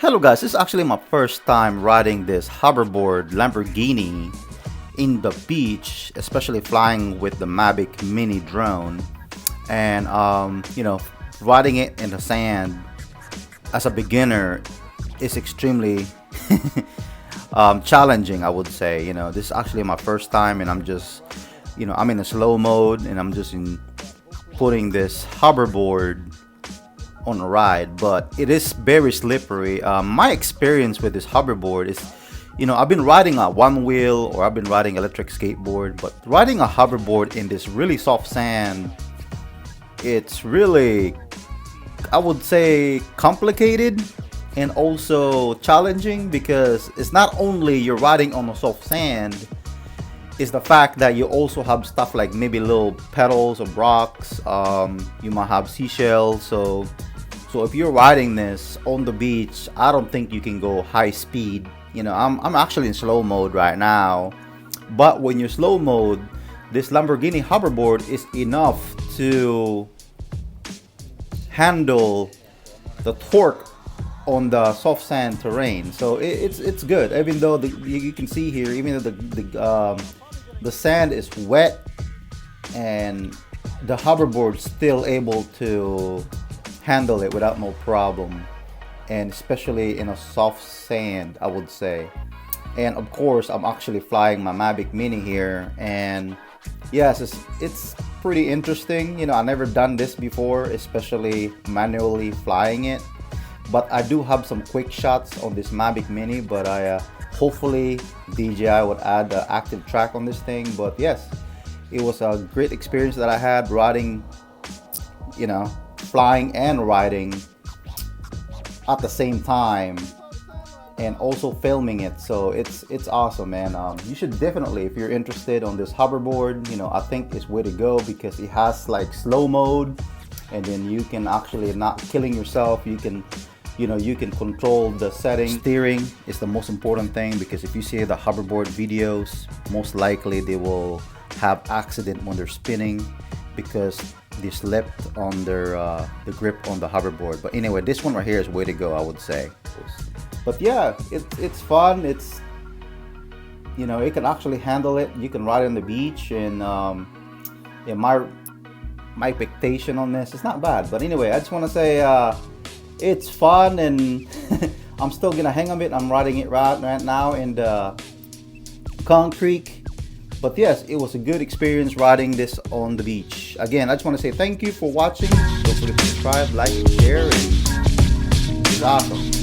Hello guys, this is actually my first time riding this hoverboard Lamborghini in the beach, especially flying with the Mavic mini drone. And riding it in the sand as a beginner is extremely challenging, I would say. This is actually my first time, and I'm just, I'm in a slow mode, and I'm just putting this hoverboard on a ride, but it is very slippery. My experience with this hoverboard is, I've been riding a one wheel, or I've been riding electric skateboard, but riding a hoverboard in this really soft sand, it's really, I would say, complicated and also challenging, because it's not only you're riding on the soft sand, it's the fact that you also have stuff like maybe little petals or rocks. You might have seashells. So if you're riding this on the beach, I don't think you can go high speed. I'm actually in slow mode right now, but when you're slow mode, this Lamborghini hoverboard is enough to handle the torque on the soft sand terrain. So it's good, even though you can see here, even though the sand is wet, and the hoverboard's still able to handle it without no problem, and especially in a soft sand, I would say. And of course, I'm actually flying my Mavic Mini here, and yes, it's pretty interesting. I never done this before, especially manually flying it, but I do have some quick shots on this Mavic Mini. But hopefully DJI would add an active track on this thing. But yes, it was a great experience that I had riding, flying and riding at the same time, and also filming it. So it's awesome, man. You should definitely, if you're interested on this hoverboard, I think it's way to go, because it has like slow mode, and then you can actually not killing yourself. You can control the setting. Steering is the most important thing, because if you see the hoverboard videos, most likely they will have accident when they're spinning, because they slipped on their the grip on the hoverboard. But anyway, this one right here is way to go, I would say. But yeah, it's fun. It's it can actually handle it. You can ride on the beach, and my expectation on this is not bad. But anyway, I just want to say it's fun, and I'm still gonna hang on it. I'm riding it right now in the concrete. But yes, it was a good experience riding this on the beach. Again, I just want to say thank you for watching. Don't forget to subscribe, like, and share, and it's awesome.